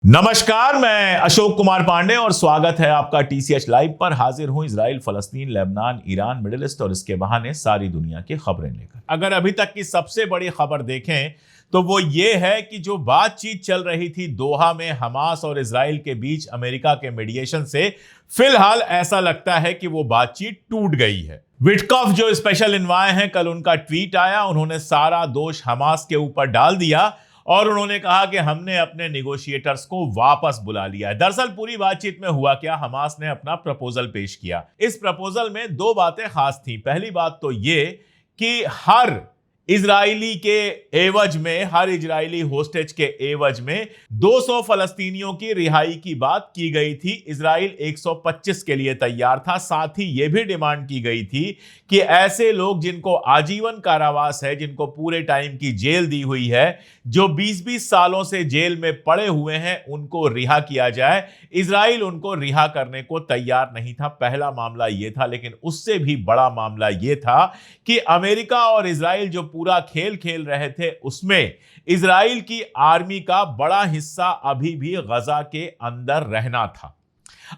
नमस्कार, मैं अशोक कुमार पांडे और स्वागत है आपका टीसीएच लाइव पर। हाजिर हूं इजराइल, फलस्तीन, लेबनान, ईरान, मिडिल ईस्ट और इसके बहाने सारी दुनिया की खबरें लेकर। अगर अभी तक की सबसे बड़ी खबर देखें तो वो ये है कि जो बातचीत चल रही थी दोहा में हमास और इजराइल के बीच अमेरिका के मीडिएशन से, फिलहाल ऐसा लगता है कि वो बातचीत टूट गई है। विटकॉफ जो स्पेशल इन्वाय हैं, कल उनका ट्वीट आया, उन्होंने सारा दोष हमास के ऊपर डाल दिया और उन्होंने कहा कि हमने अपने नेगोशिएटर्स को वापस बुला लिया है। दरअसल पूरी बातचीत में हुआ क्या, हमास ने अपना प्रपोजल पेश किया। इस प्रपोजल में दो बातें खास थी। पहली बात तो ये कि हर इजरायली के एवज में, हर इजरायली होस्टेज के एवज में 200 फलस्तीनियों की रिहाई की बात की गई थी। इजराइल 125 के लिए तैयार था। साथ ही यह भी डिमांड की गई थी कि ऐसे लोग जिनको आजीवन कारावास है, जिनको पूरे टाइम की जेल दी हुई है, जो 20-20 सालों से जेल में पड़े हुए हैं, उनको रिहा किया जाए। इजराइल उनको रिहा करने को तैयार नहीं था। पहला मामला यह था। लेकिन उससे भी बड़ा मामला यह था कि अमेरिका और इजराइल जो पूरा खेल खेल रहे थे, उसमें इजराइल की आर्मी का बड़ा हिस्सा अभी भी गजा के अंदर रहना था।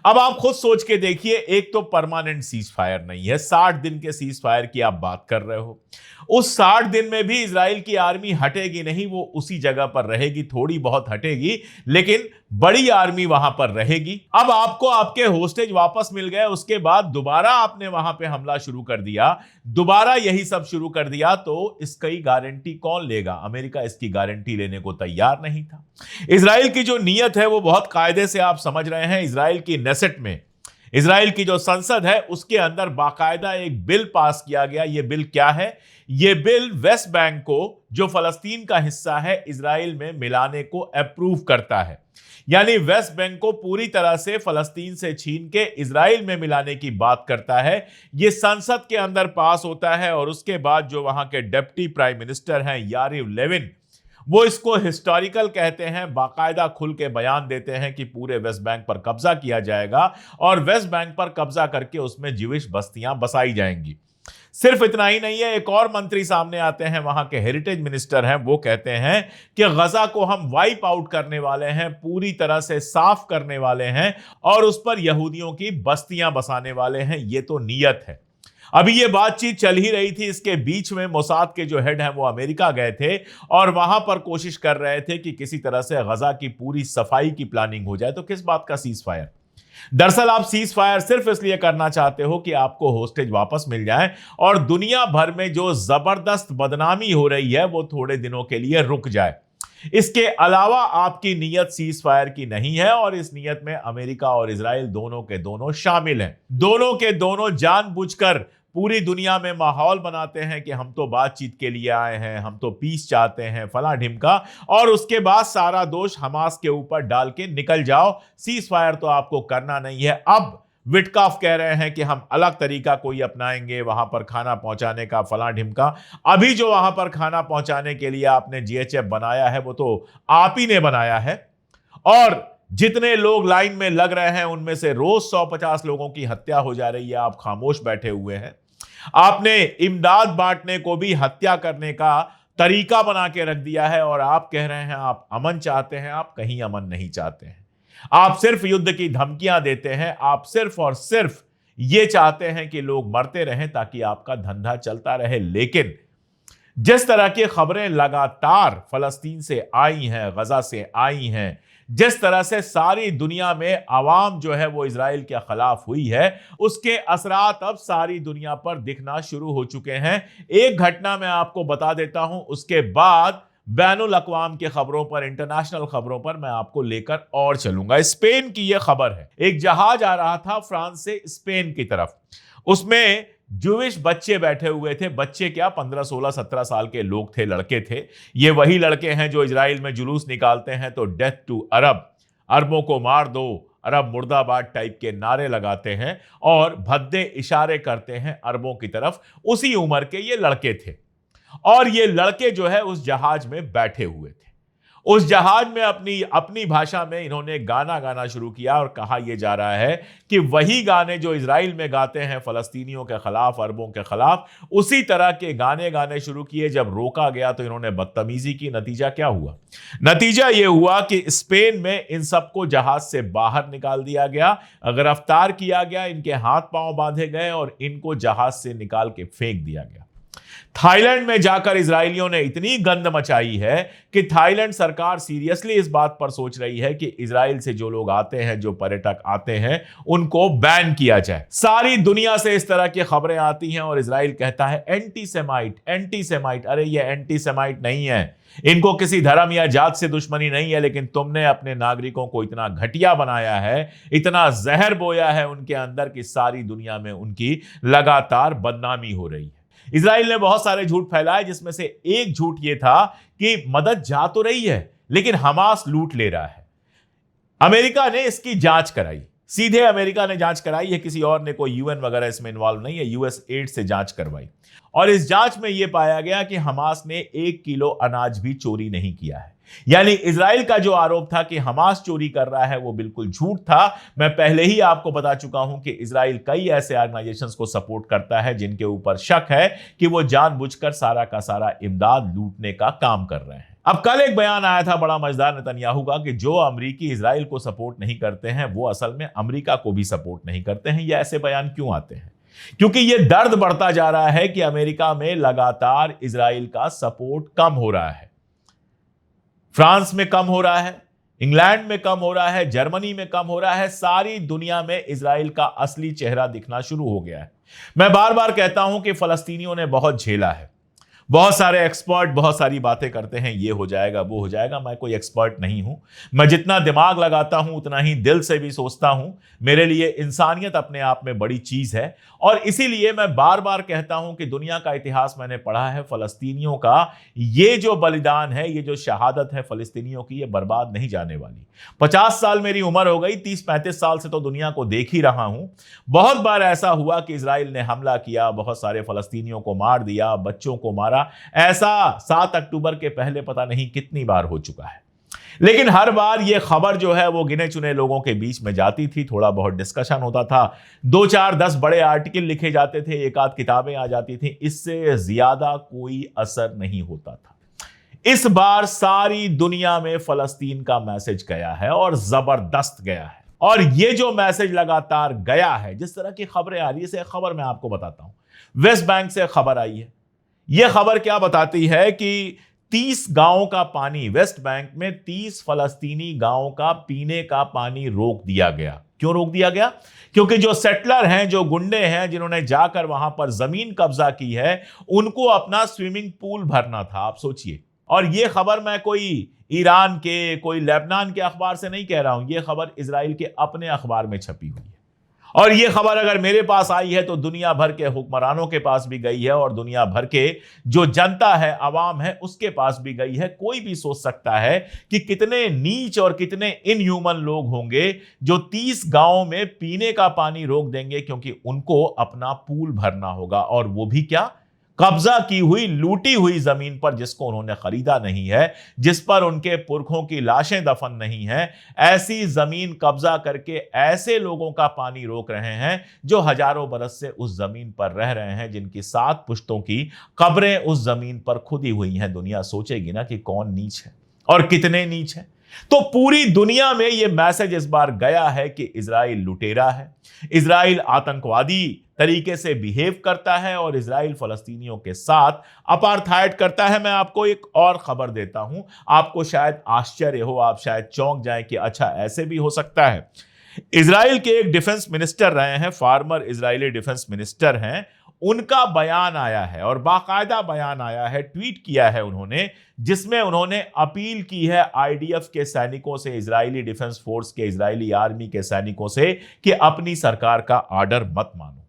अब आप खुद सोच के देखिए, एक तो परमानेंट सीज फायर नहीं है, 60 दिन के सीज फायर की आप बात कर रहे हो। उस 60 दिन में भी इजराइल की आर्मी हटेगी नहीं, वो उसी जगह पर रहेगी, थोड़ी बहुत हटेगी लेकिन बड़ी आर्मी वहां पर रहेगी। अब आपको आपके होस्टेज वापस मिल गए, उसके बाद दोबारा आपने वहां पे हमला शुरू कर दिया, दोबारा यही सब शुरू कर दिया, तो इसकी गारंटी कौन लेगा? अमेरिका इसकी गारंटी लेने को तैयार नहीं था। इजराइल की जो नीयत है वो बहुत कायदे से आप समझ रहे हैं। इजराइल की नेसेट में, इजराइल की जो संसद है, उसके अंदर बाकायदा एक बिल पास किया गया। यह बिल क्या है? यह बिल वेस्ट बैंक को, जो फलस्तीन का हिस्सा है, इजराइल में मिलाने को अप्रूव करता है। यानी वेस्ट बैंक को पूरी तरह से फलस्तीन से छीन के इजराइल में मिलाने की बात करता है। यह संसद के अंदर पास होता है और उसके बाद जो वहां के डिप्टी प्राइम मिनिस्टर हैं यारिव लेविन, वो इसको हिस्टोरिकल कहते हैं, बाकायदा खुल के बयान देते हैं कि पूरे वेस्ट बैंक पर कब्जा किया जाएगा और वेस्ट बैंक पर कब्जा करके उसमें ज्यूइश बस्तियां बसाई जाएंगी। सिर्फ इतना ही नहीं है, एक और मंत्री सामने आते हैं, वहां के हेरिटेज मिनिस्टर हैं, वो कहते हैं कि गजा को हम वाइप आउट करने वाले हैं, पूरी तरह से साफ करने वाले हैं और उस पर यहूदियों की बस्तियां बसाने वाले हैं। ये तो नीयत है। अभी ये बातचीत चल ही रही थी, इसके बीच में मोसाद के जो हेड हैं वो अमेरिका गए थे और वहां पर कोशिश कर रहे थे कि किसी तरह से गजा की पूरी सफाई की प्लानिंग हो जाए। तो किस बात का सीज फायर? दरअसल आप सीज फायर सिर्फ इसलिए करना चाहते हो कि आपको होस्टेज वापस मिल जाए और दुनिया भर में जो जबरदस्त बदनामी हो रही है वो थोड़े दिनों के लिए रुक जाए। इसके अलावा आपकी नीयत सीज फायर की नहीं है और इस नीयत में अमेरिका और इजराइल दोनों के दोनों शामिल हैं। दोनों के दोनों जानबूझकर पूरी दुनिया में माहौल बनाते हैं कि हम तो बातचीत के लिए आए हैं, हम तो पीस चाहते हैं, फला ढिमका, और उसके बाद सारा दोष हमास के ऊपर डाल के निकल जाओ। सीज फायर तो आपको करना नहीं है। अब विटकॉफ कह रहे हैं कि हम अलग तरीका कोई अपनाएंगे वहां पर खाना पहुंचाने का, फला ढिमका। अभी जो वहां पर खाना पहुंचाने के लिए आपने जीएचएफ बनाया है वो तो आप ही ने बनाया है और जितने लोग लाइन में लग रहे हैं उनमें से रोज 150 लोगों की हत्या हो जा रही है। आप खामोश बैठे हुए हैं। आपने इमदाद बांटने को भी हत्या करने का तरीका बना के रख दिया है और आप कह रहे हैं आप अमन चाहते हैं। आप कहीं अमन नहीं चाहते हैं। आप सिर्फ युद्ध की धमकियां देते हैं। आप सिर्फ और सिर्फ ये चाहते हैं कि लोग मरते रहें ताकि आपका धंधा चलता रहे। लेकिन जिस तरह की खबरें लगातार फलस्तीन से आई हैं, गजा से आई हैं, जिस तरह से सारी दुनिया में आवाम जो है वो इजराइल के खिलाफ हुई है, उसके असरात अब सारी दुनिया पर दिखना शुरू हो चुके हैं। एक घटना मैं आपको बता देता हूं, उसके बाद बैनुल अक़वाम की खबरों पर, इंटरनेशनल खबरों पर मैं आपको लेकर और चलूंगा। स्पेन की यह खबर है। एक जहाज आ रहा था फ्रांस से स्पेन की तरफ, उसमें जूविश बच्चे बैठे हुए थे। बच्चे क्या, 15, 16, 17 साल के लोग थे, लड़के थे। ये वही लड़के हैं जो इजराइल में जुलूस निकालते हैं तो डेथ टू अरब, अरबों को मार दो, अरब मुर्दाबाद टाइप के नारे लगाते हैं और भद्दे इशारे करते हैं अरबों की तरफ। उसी उम्र के ये लड़के थे और ये लड़के जो है उस जहाज में बैठे हुए थे उस जहाज में अपनी अपनी भाषा में इन्होंने गाना गाना शुरू किया और कहा यह जा रहा है कि वही गाने जो इजराइल में गाते हैं फलस्तीनियों के खिलाफ, अरबों के खिलाफ, उसी तरह के गाने गाने शुरू किए। जब रोका गया तो इन्होंने बदतमीजी की। नतीजा क्या हुआ? नतीजा यह हुआ कि स्पेन में इन सबको जहाज से बाहर निकाल दिया गया, गिरफ्तार किया गया, इनके हाथ पांव बांधे गए और इनको जहाज से निकाल के फेंक दिया गया। थाईलैंड में जाकर इजरायलियों ने इतनी गंद मचाई है कि थाईलैंड सरकार सीरियसली इस बात पर सोच रही है कि इजराइल से जो लोग आते हैं, जो पर्यटक आते हैं, उनको बैन किया जाए। सारी दुनिया से इस तरह की खबरें आती हैं और इजराइल कहता है एंटी सेमाइट, एंटी सेमाइट। अरे ये एंटी सेमाइट नहीं है, इनको किसी धर्म या जात से दुश्मनी नहीं है, लेकिन तुमने अपने नागरिकों को इतना घटिया बनाया है, इतना जहर बोया है उनके अंदर कि सारी दुनिया में उनकी लगातार बदनामी हो रही है। इजराइल ने बहुत सारे झूठ फैलाए, जिसमें से एक झूठ यह था कि मदद जा तो रही है लेकिन हमास लूट ले रहा है। अमेरिका ने इसकी जांच कराई, सीधे अमेरिका ने जांच कराई है, किसी और ने, कोई यूएन वगैरह इसमें इन्वॉल्व नहीं है। यूएसएड से जांच करवाई और इस जांच में यह पाया गया कि हमास ने 1 किलो अनाज भी चोरी नहीं किया है। यानी इजराइल का जो आरोप था कि हमास चोरी कर रहा है वो बिल्कुल झूठ था। मैं पहले ही आपको बता चुका हूं कि इजराइल कई ऐसे ऑर्गेनाइजेशंस को सपोर्ट करता है जिनके ऊपर शक है कि वो जानबूझकर सारा का सारा इमदाद लूटने का काम कर रहे हैं। अब कल एक बयान आया था बड़ा मजेदार नेतन्याहू का कि जो अमेरिकी इजराइल को सपोर्ट नहीं करते हैं वो असल में अमेरिका को भी सपोर्ट नहीं करते हैं। ये ऐसे बयान क्यों आते हैं? क्योंकि यह दर्द बढ़ता जा रहा है कि अमेरिका में लगातार इजराइल का सपोर्ट कम हो रहा है। फ्रांस में कम हो रहा है, इंग्लैंड में कम हो रहा है, जर्मनी में कम हो रहा है। सारी दुनिया में इजराइल का असली चेहरा दिखना शुरू हो गया है। मैं बार बार कहता हूं कि फलस्तीनियों ने बहुत झेला है। बहुत सारे एक्सपर्ट बहुत सारी बातें करते हैं, ये हो जाएगा, वो हो जाएगा। मैं कोई एक्सपर्ट नहीं हूं। मैं जितना दिमाग लगाता हूं उतना ही दिल से भी सोचता हूं। मेरे लिए इंसानियत अपने आप में बड़ी चीज है और इसीलिए मैं बार बार कहता हूं कि दुनिया का इतिहास मैंने पढ़ा है। फलस्तीनियों का ये जो बलिदान है, ये जो शहादत है फलस्तीनियों की, ये बर्बाद नहीं जाने वाली। 50 साल मेरी उम्र हो गई, 30-35 साल से तो दुनिया को देख ही रहा हूं। बहुत बार ऐसा हुआ कि इजराइल ने हमला किया, बहुत सारे फलस्तीनियों को मार दिया, बच्चों को मारा। ऐसा 7 अक्टूबर के पहले पता नहीं कितनी बार हो चुका है। लेकिन हर बार यह खबर जो है वो गिने चुने लोगों के बीच में जाती थी, थोड़ा बहुत डिस्कशन होता था, 2, 4, 10 बड़े आर्टिकल लिखे जाते थे, एक आध किताबें आ जाती थी, इससे ज्यादा कोई असर नहीं होता था। इस बार सारी दुनिया में फलस्तीन का मैसेज गया है और जबरदस्त गया है। और यह जो मैसेज लगातार गया है, जिस तरह की खबरें आ रही है, इसे खबर मैं आपको बताता हूं। वेस्ट बैंक से खबर आई है। यह खबर क्या बताती है कि 30 गांवों का पानी, वेस्ट बैंक में 30 फलस्तीनी गांवों का पीने का पानी रोक दिया गया। क्यों रोक दिया गया? क्योंकि जो सेटलर हैं, जो गुंडे हैं, जिन्होंने जाकर वहां पर जमीन कब्जा की है, उनको अपना स्विमिंग पूल भरना था। आप सोचिए। और यह खबर मैं कोई ईरान के, कोई लेबनान के अखबार से नहीं कह रहा हूं, यह खबर इजराइल के अपने अखबार में छपी हुई है। और यह खबर अगर मेरे पास आई है तो दुनिया भर के हुक्मरानों के पास भी गई है और दुनिया भर के जो जनता है, आवाम है, उसके पास भी गई है। कोई भी सोच सकता है कि कितने नीच और कितने इनह्यूमन लोग होंगे जो 30 गांवों में पीने का पानी रोक देंगे क्योंकि उनको अपना पूल भरना होगा। और वो भी क्या? कब्जा की हुई, लूटी हुई जमीन पर, जिसको उन्होंने खरीदा नहीं है, जिस पर उनके पुरखों की लाशें दफन नहीं है। ऐसी जमीन कब्जा करके ऐसे लोगों का पानी रोक रहे हैं जो हजारों बरस से उस जमीन पर रह रहे हैं, जिनकी 7 पुश्तों की कब्रें उस जमीन पर खुदी हुई हैं। दुनिया सोचेगी ना कि कौन नीच है और कितने नीच है। तो पूरी दुनिया में यह मैसेज इस बार गया है कि इजराइल लुटेरा है, इजराइल आतंकवादी तरीके से बिहेव करता है और इजराइल फलस्तीनियों के साथ अपार्थाइड करता है। मैं आपको एक और खबर देता हूं, आपको शायद आश्चर्य हो, आप शायद चौंक जाएं कि अच्छा ऐसे भी हो सकता है। इजराइल के एक डिफेंस मिनिस्टर रहे हैं, फार्मर इजरायली डिफेंस मिनिस्टर हैं, उनका बयान आया है और बाकायदा बयान आया है, ट्वीट किया है उन्होंने, जिसमें उन्होंने अपील की है आईडीएफ के सैनिकों से, इजरायली डिफेंस फोर्स के, इजरायली आर्मी के सैनिकों से कि अपनी सरकार का ऑर्डर मत मानो।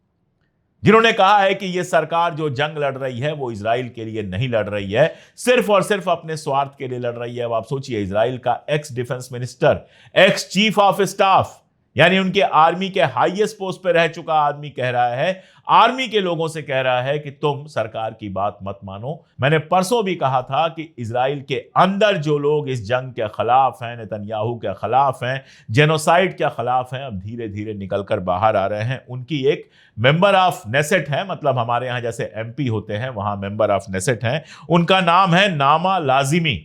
जिन्होंने कहा है कि यह सरकार जो जंग लड़ रही है वो इजराइल के लिए नहीं लड़ रही है, सिर्फ और सिर्फ अपने स्वार्थ के लिए लड़ रही है। अब आप सोचिए, इजराइल का x defence minister, ex chief of staff, यानी उनके आर्मी के हाईएस्ट पोस्ट पे रह चुका आदमी कह रहा है, आर्मी के लोगों से कह रहा है कि तुम सरकार की बात मत मानो। मैंने परसों भी कहा था कि इजराइल के अंदर जो लोग इस जंग के खिलाफ हैं, नेतन्याहू के खिलाफ हैं, जेनोसाइड के खिलाफ हैं, अब धीरे धीरे निकलकर बाहर आ रहे हैं। उनकी एक मेंबर ऑफ नेसेट है, मतलब हमारे यहां जैसे एमपी होते हैं वहां मेंबर ऑफ नेसेट हैं, उनका नाम है नामा लाजिमी।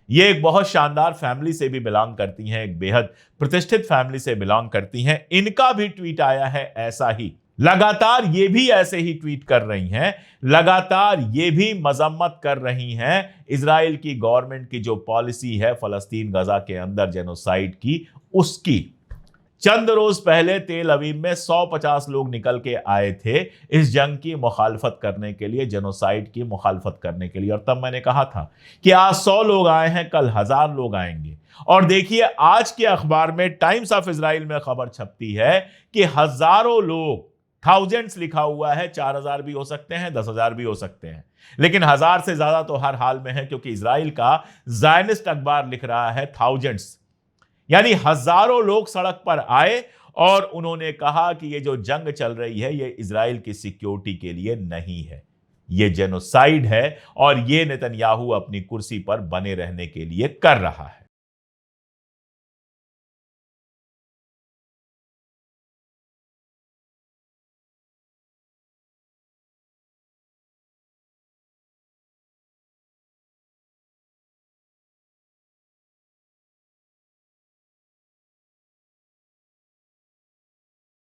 ये एक बहुत शानदार फैमिली से भी बिलोंग करती हैं, एक बेहद प्रतिष्ठित फैमिली से बिलोंग करती हैं। इनका भी ट्वीट आया है ऐसा ही। लगातार ये भी ऐसे ही ट्वीट कर रही हैं, लगातार ये भी मजम्मत कर रही हैं इजराइल की गवर्नमेंट की जो पॉलिसी है फलस्तीन गजा के अंदर जेनोसाइड की, उसकी। चंद रोज पहले तेल अवीव में 150 लोग निकल के आए थे इस जंग की मुखालफत करने के लिए, जेनोसाइड की मुखालफत करने के लिए। और तब मैंने कहा था कि आज 100 लोग आए हैं, कल 1000 लोग आएंगे। और देखिए आज के अखबार में टाइम्स ऑफ इजराइल में खबर छपती है कि हजारों लोग, थाउजेंड्स लिखा हुआ है, 4000 भी हो सकते हैं, 10,000 भी हो सकते हैं, लेकिन 1000 से ज्यादा तो हर हाल में है, क्योंकि इजराइल का ज़ायनिस्ट अखबार लिख रहा है थाउजेंड्स, यानी हजारों लोग सड़क पर आए और उन्होंने कहा कि ये जो जंग चल रही है ये इजराइल की सिक्योरिटी के लिए नहीं है, ये जेनोसाइड है और ये नेतन्याहू अपनी कुर्सी पर बने रहने के लिए कर रहा है।